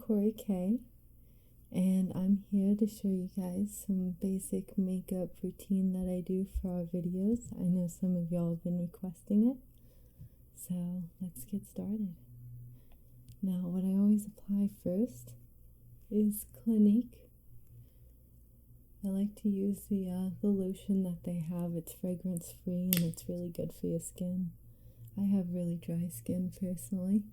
Corey K, and I'm here to show you guys some basic makeup routine that I do for our videos. I know some of y'all have been requesting it, so let's get started. Now, what I always apply first is Clinique. I like to use the lotion that they have. It's fragrance free and it's really good for your skin. I have really dry skin personally.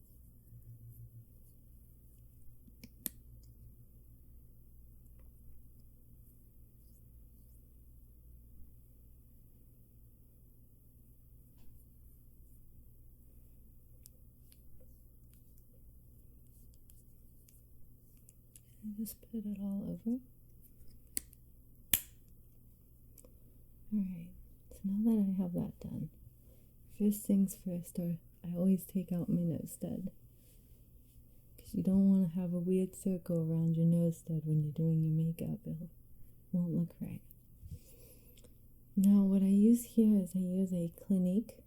I just put it all over. Alright, so now that I have that done, first things first I always take out my nose stud. Because you don't want to have a weird circle around your nose stud when you're doing your makeup. It won't look right. Now what I use here is I use a Clinique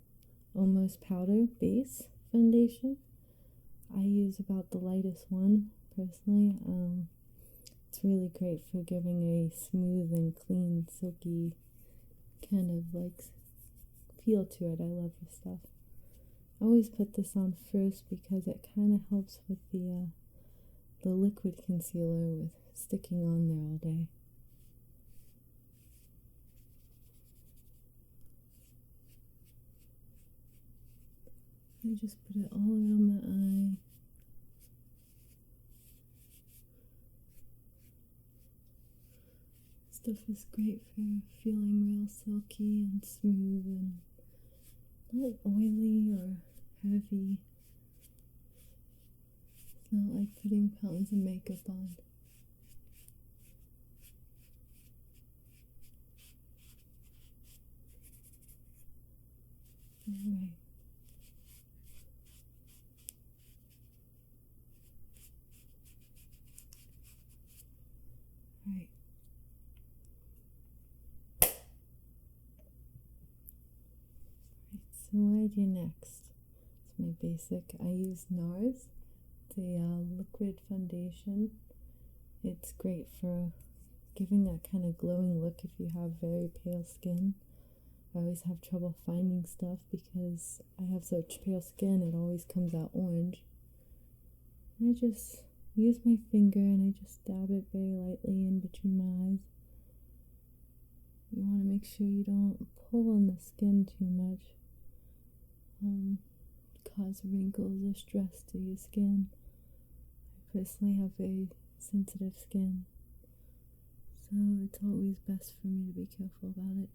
Almost Powder Base Foundation. I use about the lightest one personally. It's really great for giving a smooth and clean, silky kind of like feel to it. I love this stuff. I always put this on first because it kind of helps with the liquid concealer with sticking on there all day. I just put it all around my eye. Stuff is great for feeling real silky and smooth and not oily or heavy. It's not like putting pounds of makeup on. Alright. Alright. So what I do next is my basic. I use Nars. It's a liquid foundation. It's great for giving that kind of glowing look if you have very pale skin. I always have trouble finding stuff because I have such pale skin, it always comes out orange. And I just use my finger and I just dab it very lightly in between my eyes. You want to make sure you don't pull on the skin too much. Cause wrinkles or stress to your skin. I personally have very sensitive skin, so it's always best for me to be careful about it.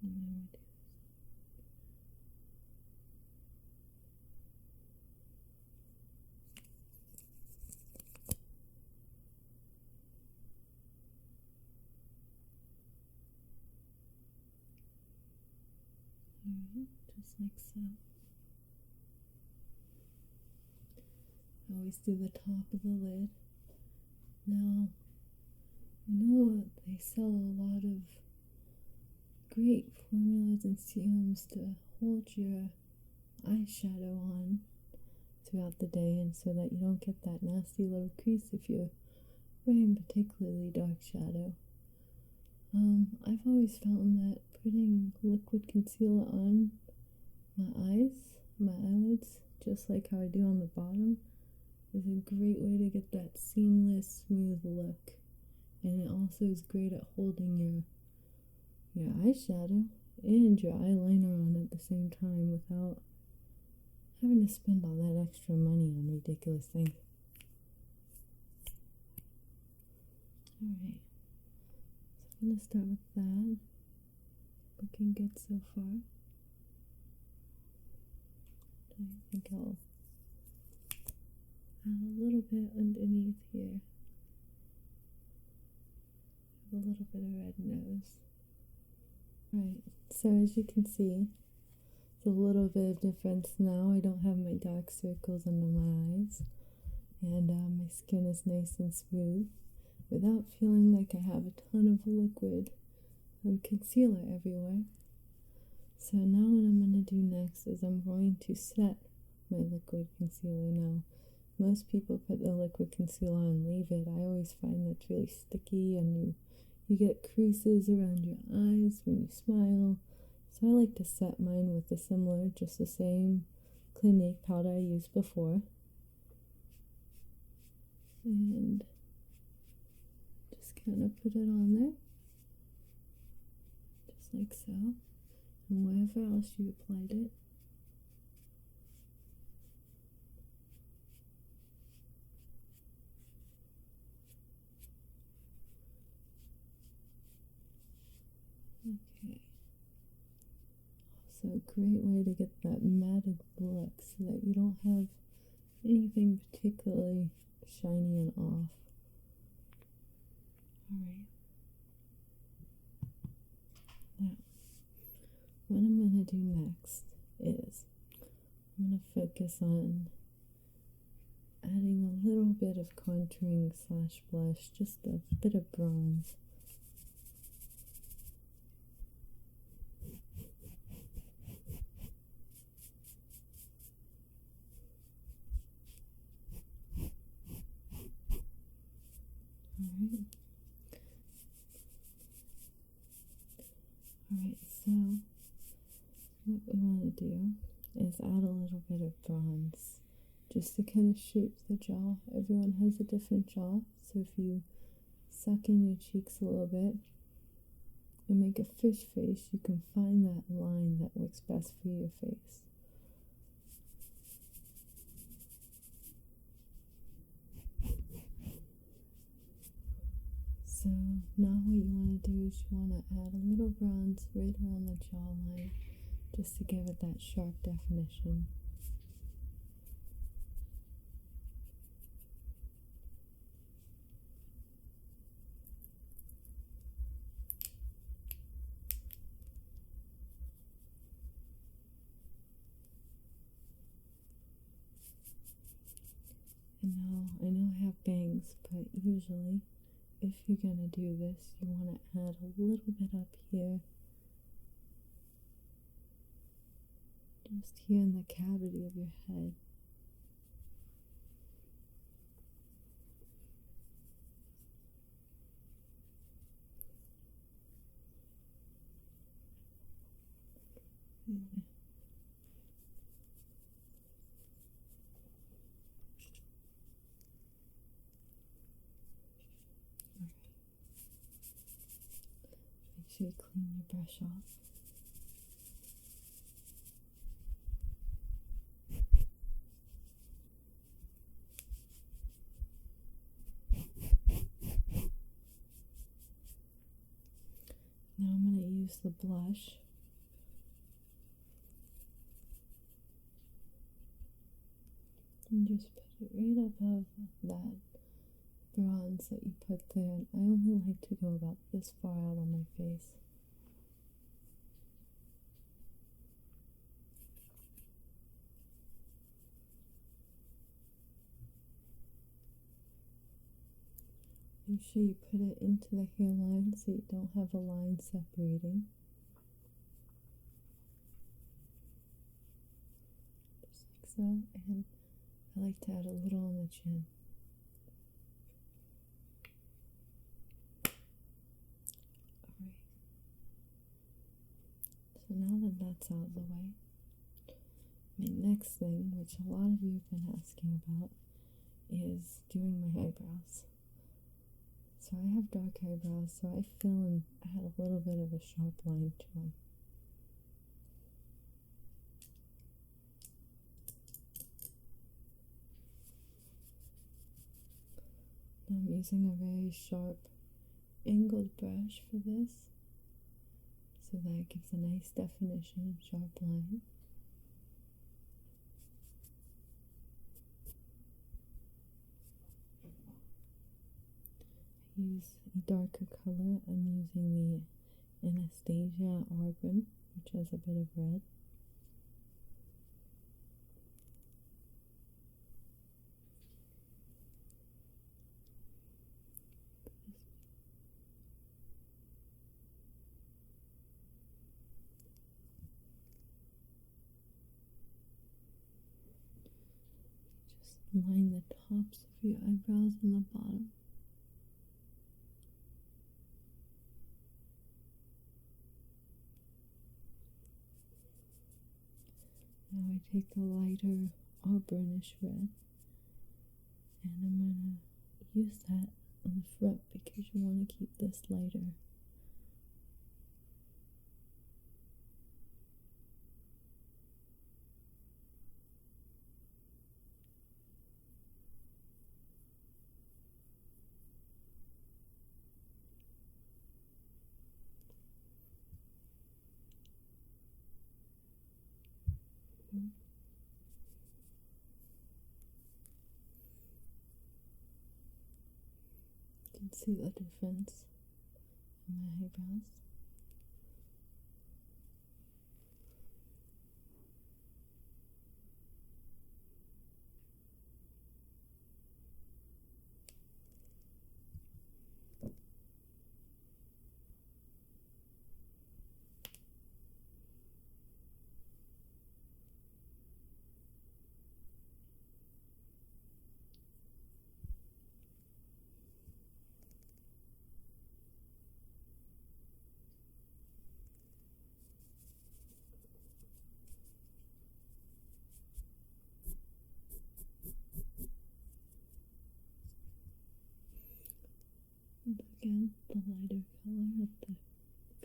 And then we do this. Just like so. I always do the top of the lid. Now, I know they sell a lot of great formulas and serums to hold your eyeshadow on throughout the day, and so that you don't get that nasty little crease if you're wearing particularly dark shadow. I've always found that putting liquid concealer on my eyes, my eyelids, just like how I do on the bottom, is a great way to get that seamless, smooth look. And it also is great at holding your eyeshadow and your eyeliner on at the same time without having to spend all that extra money on ridiculous things. Alright. I'm going to start with that. Looking good so far. I think I'll add a little bit underneath here. Have a little bit of red nose. Right, so as you can see, it's a little bit of difference now. I don't have my dark circles under my eyes. And my skin is nice and smooth, without feeling like I have a ton of liquid and concealer everywhere. So now what I'm going to do next is I'm going to set my liquid concealer. Now, most people put the liquid concealer on and leave it. I always find that's really sticky, and you get creases around your eyes when you smile. So I like to set mine with just the same Clinique powder I used before. And just kind of put it on there, just like so, and wherever else you applied it. Okay. So a great way to get that matted look so that you don't have anything particularly shiny and off. Alright. Now, what I'm going to do next is I'm going to focus on adding a little bit of contouring slash blush, just a bit of bronze. Alright, so what we want to do is add a little bit of bronze just to kind of shape the jaw. Everyone has a different jaw, so if you suck in your cheeks a little bit and make a fish face, you can find that line that works best for your face. So now what you want to do is you want to add a little bronze right around the jawline just to give it that sharp definition. And now I know I have bangs, but usually if you're going to do this, you want to add a little bit up here, just here in the cavity of your head. Yeah. Make sure you clean your brush off. Now I'm going to use the blush and just put it right above that bronze that you put there. And I only like to go about this far out on my face. Make sure you put it into the hairline so you don't have a line separating. Just like so. And I like to add a little on the chin. Alright. So now that that's out of the way, my next thing, which a lot of you have been asking about, is doing my eyebrows. So I have dark eyebrows, so I fill and add a little bit of a sharp line to them. Now I'm using a very sharp angled brush for this, so that it gives a nice definition, sharp line. Use a darker color. I'm using the Anastasia Argon, which has a bit of red. line the tops of your eyebrows and the bottom. Now I take the lighter or burnish red, and I'm going to use that on the front because you want to keep this lighter. You can see the difference in my eyebrows. And again, the lighter color at the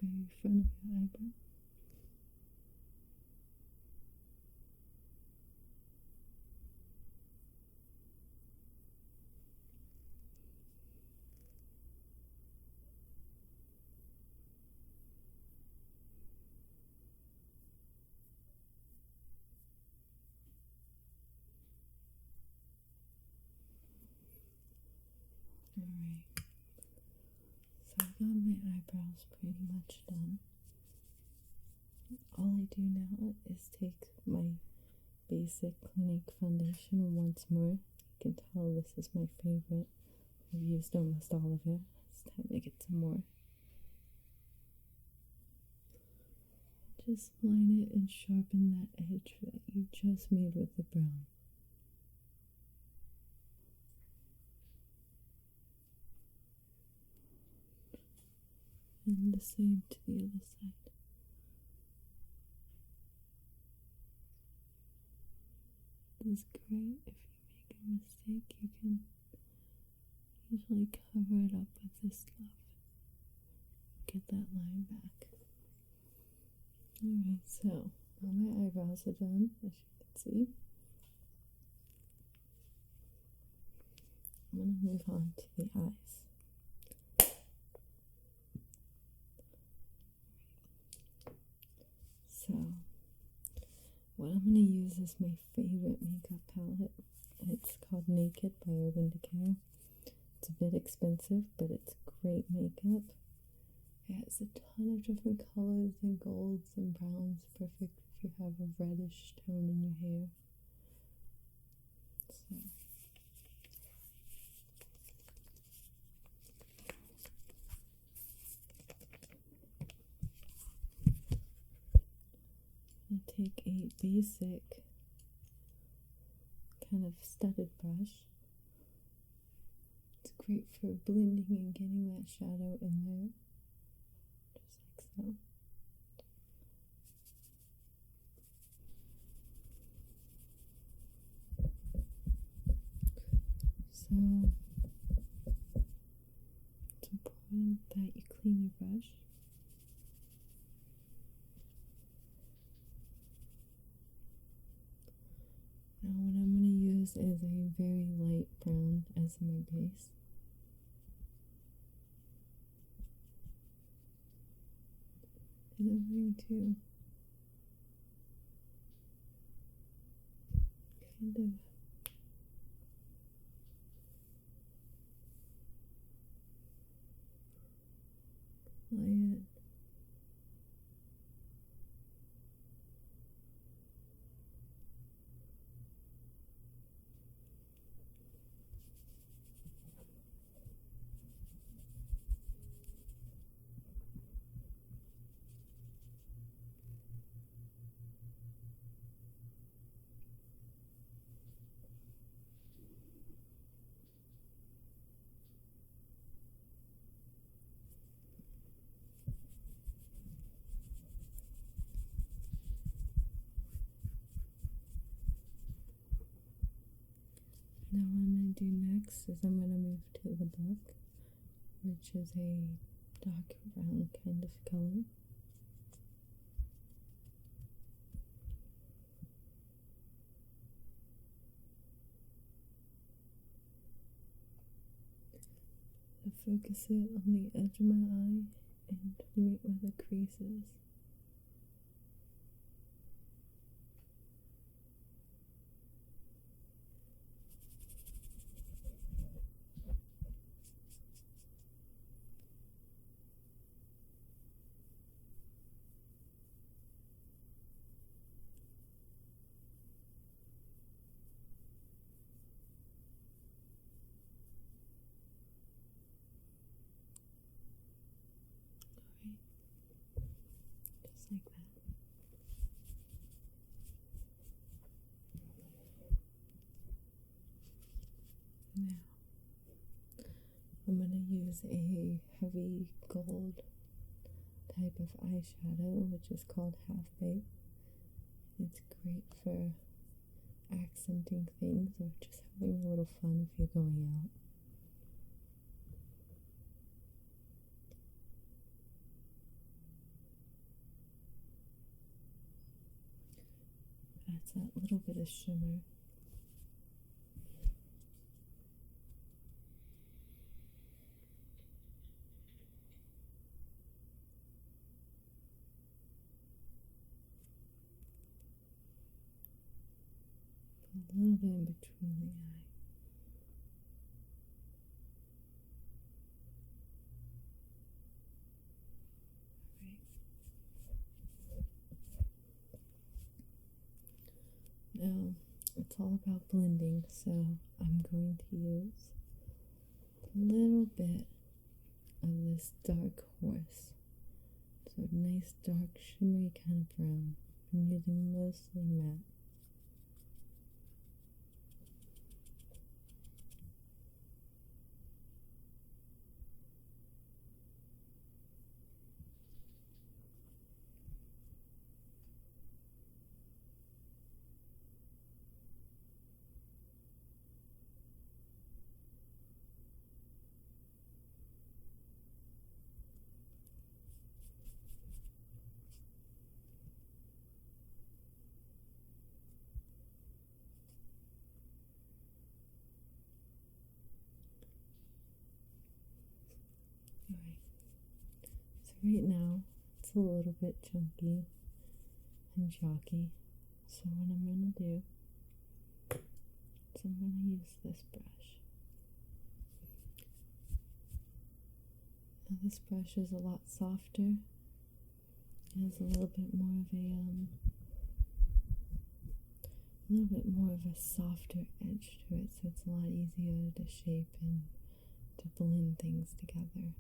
very front of your eyebrow. Alright, so I got my eyebrows pretty much done. All I do now is take my basic Clinique foundation once more. You can tell this is my favorite. I've used almost all of it. It's time to get some more. Just line it and sharpen that edge that you just made with the brown. And the same to the other side. This is great. If you make a mistake, you can usually cover it up with this stuff. Get that line back. Alright, so all my eyebrows are done, as you can see. I'm going to move on to the eyes. So, what I'm going to use is my favorite makeup palette. It's called Naked by Urban Decay. It's a bit expensive, but it's great makeup. It has a ton of different colors and golds and browns. Perfect if you have a reddish tone in your hair. So, I take a basic kind of studded brush. It's great for blending and getting that shadow in there, just like so. So, it's important that you clean your brush. Now what I'm going to use is a very light brown as my base. And I'm going to kind of apply it next is I'm going to move to the book, which is a dark brown kind of color. I focus it on the edge of my eye and right where the crease is. Just like that. Now, I'm going to use a heavy gold type of eyeshadow, which is called Half Baked. It's great for accenting things or just having a little fun if you're going out. Adds that little bit of shimmer. A little bit in between the eye. Now, it's all about blending, so I'm going to use a little bit of this dark horse. So a nice dark shimmery kind of brown. I'm using mostly matte. Alright, so right now it's a little bit chunky and chalky, so what I'm going to do is I'm going to use this brush. Now this brush is a lot softer, it has a little bit more of a softer edge to it, so it's a lot easier to shape and to blend things together.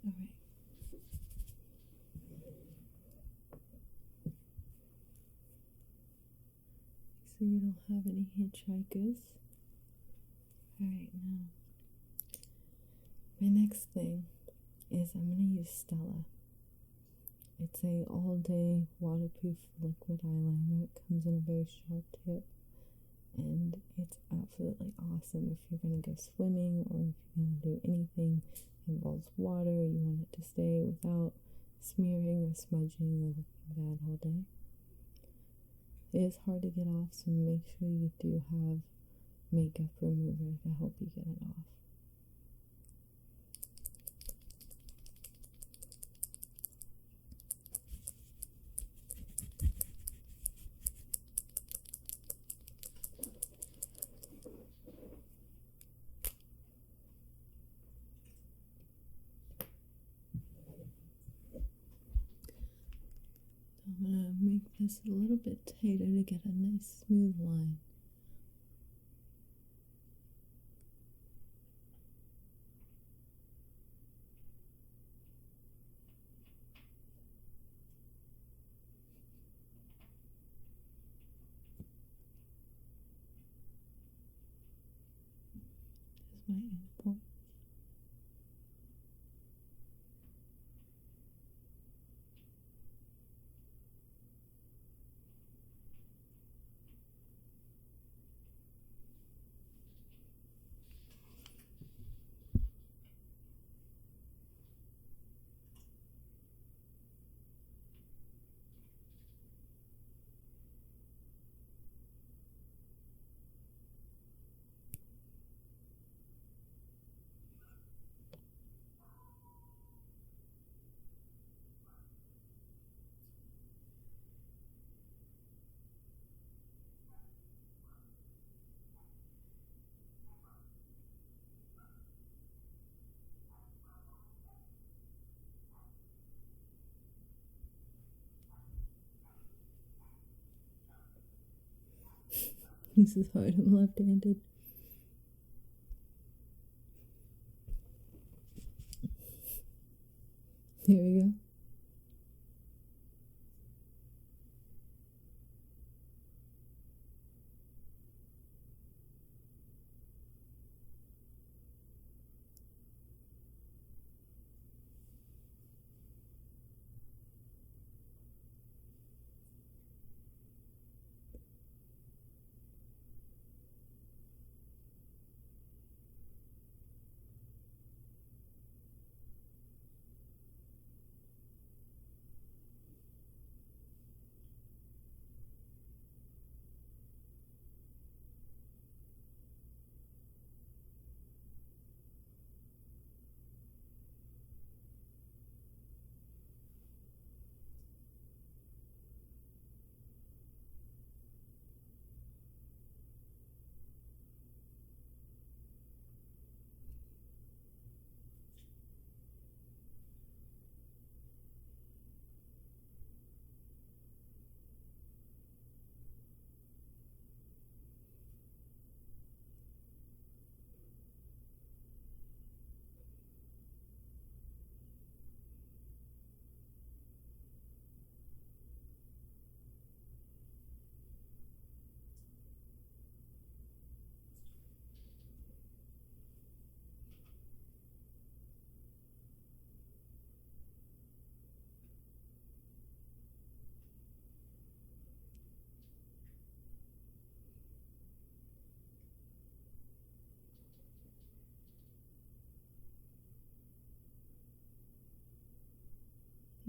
Alright. So you don't have any hitchhikers. Alright, now my next thing is I'm going to use Stella. It's a all-day waterproof liquid eyeliner. It comes in a very sharp tip, and it's absolutely awesome if you're going to go swimming or if you're going to do anything that involves water. You want it to stay without smearing or smudging or looking bad all day. It is hard to get off, so make sure you do have makeup remover to help you get it off. press it a little bit tighter to get a nice smooth line. Here's my end point. This is hard, I'm left-handed. Here we go.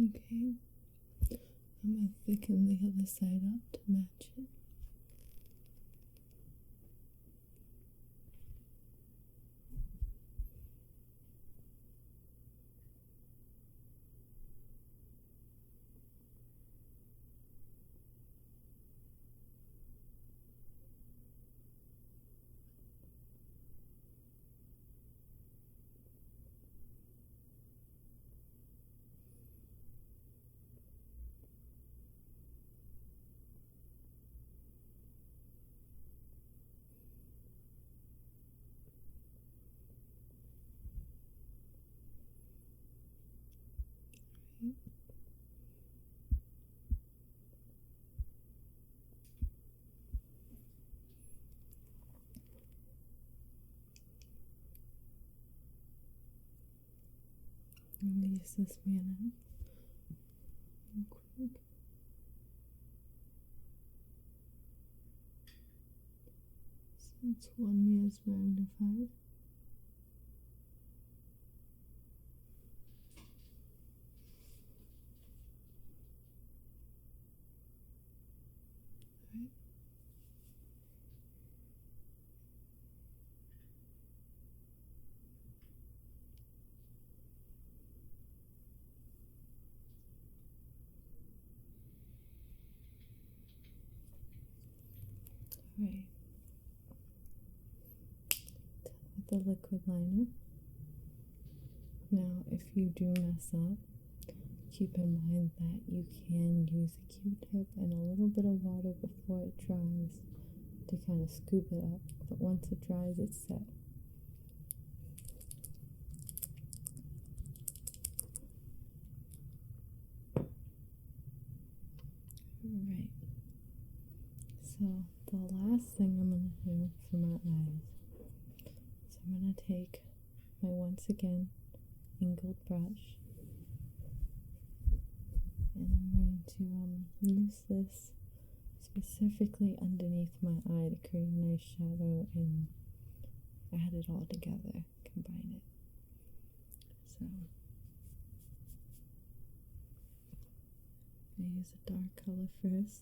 Okay, I'm going to thicken the other side up to match it. I'm going to use this man out real quick. Since one mirror is magnified. Right. With the liquid liner. Now, if you do mess up, keep in mind that you can use a Q-tip and a little bit of water before it dries to kind of scoop it up, but once it dries, it's set. Alright, so the last thing I'm going to do for my eyes is I'm going to take my, once again, angled brush, and I'm going to use this specifically underneath my eye to create a nice shadow and add it all together, combine it. So I use a dark color first.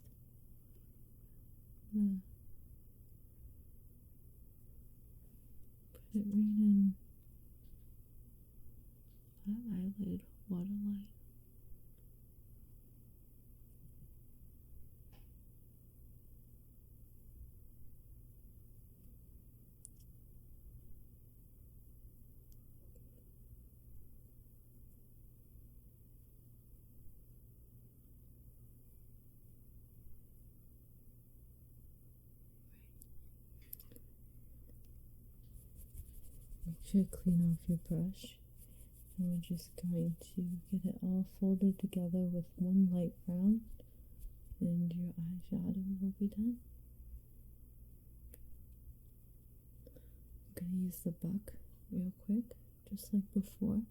Put it right in that eyelid waterline. Make sure to clean off your brush, and we're just going to get it all folded together with one light brown, and your eyeshadow will be done. I'm going to use the buck real quick, just like before.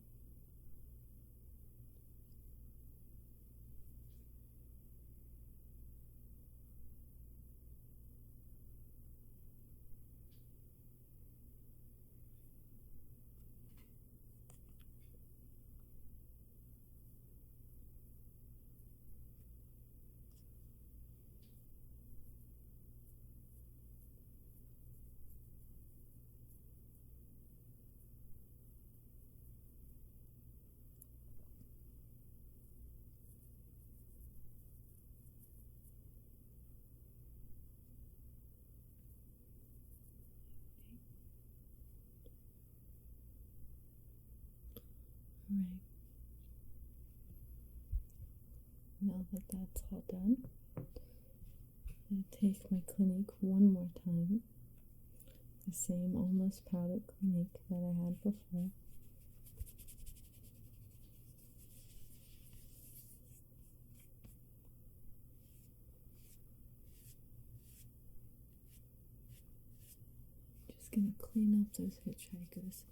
Alright, now that that's all done, I'm going to take my Clinique one more time, the same almost powdered Clinique that I had before. Just going to clean up those hitchhikers.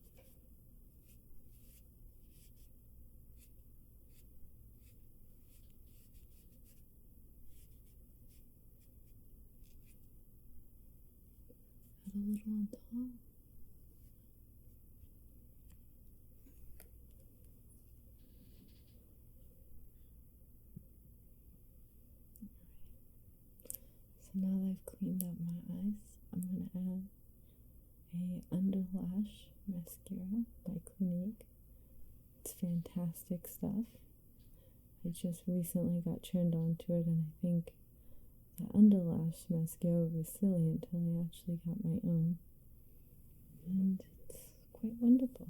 A little on top. So now that I've cleaned up my eyes, I'm going to add a under lash mascara by Clinique. It's fantastic stuff. I just recently got turned on to it, and I think the under lash mascara was silly until I actually got my own, and it's quite wonderful.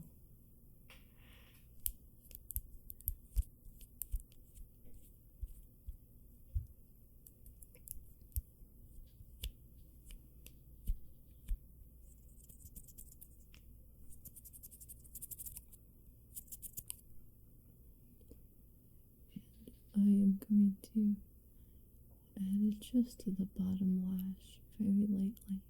And I am going to add it just to the bottom lash, very lightly.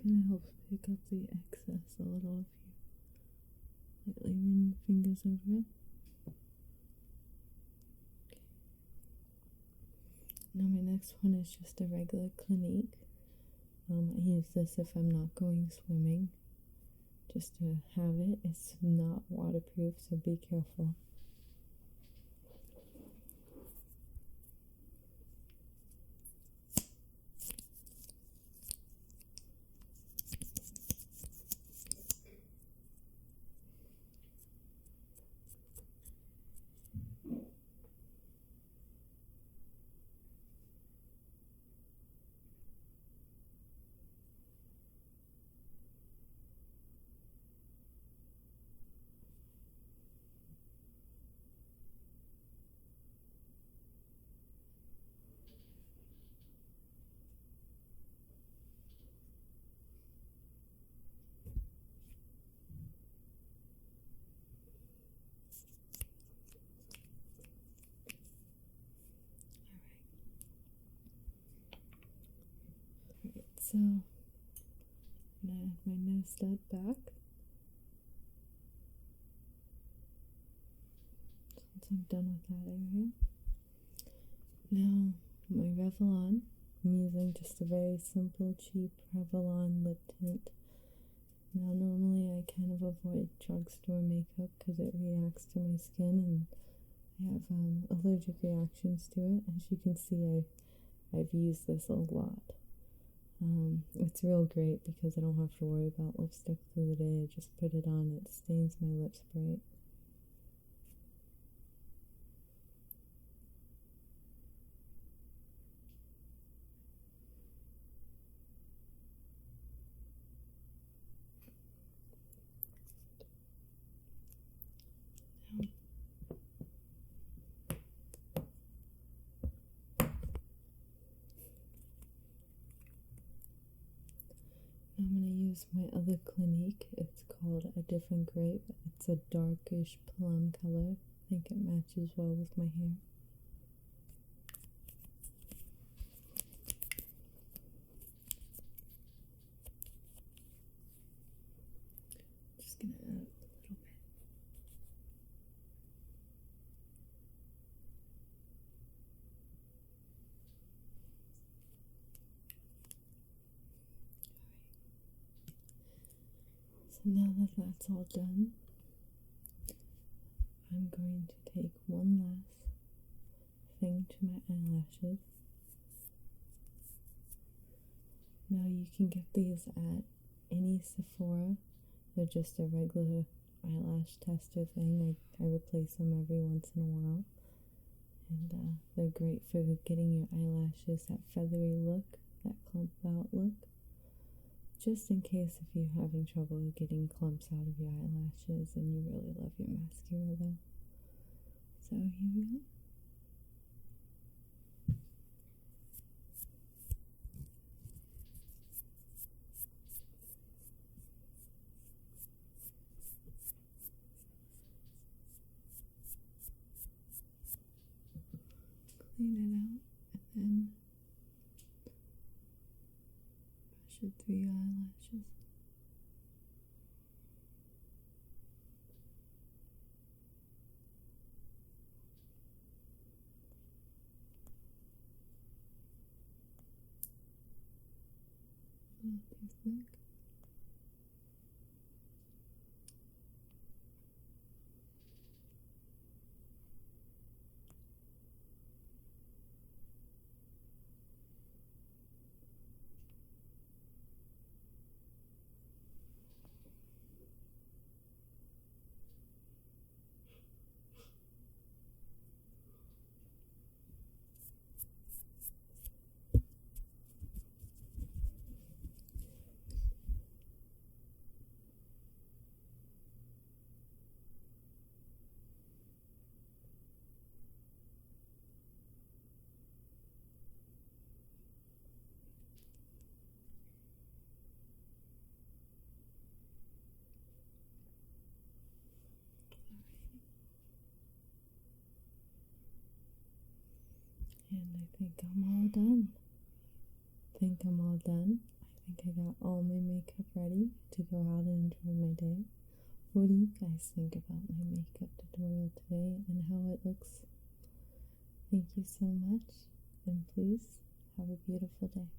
Kind of helps pick up the excess a little if you lightly run your fingers over it. Now my next one is just a regular Clinique. I use this if I'm not going swimming, just to have it. It's not waterproof, so be careful. So, I'm gonna add my nose stud back. Once I'm done with that area. Now, my Revlon. I'm using just a very simple, cheap Revlon lip tint. Now, normally I kind of avoid drugstore makeup because it reacts to my skin and I have allergic reactions to it. As you can see, I've used this a lot. It's real great because I don't have to worry about lipstick through the day. I just put it on, it stains my lips bright. I'm going to use my other Clinique. It's called A Different Grape. It's a darkish plum color. I think it matches well with my hair. Just going to add a little bit. So now that that's all done, I'm going to take one last thing to my eyelashes. Now you can get these at any Sephora. They're just a regular eyelash tester thing. I replace them every once in a while. And they're great for getting your eyelashes that feathery look, that clumped out look. Just in case if you're having trouble getting clumps out of your eyelashes and you really love your mascara though. So here we go. Clean it out and then brush it through your eyelashes. Not too thick. And I think I'm all done. I think I got all my makeup ready to go out and enjoy my day. What do you guys think about my makeup tutorial today and how it looks? Thank you so much, and please have a beautiful day.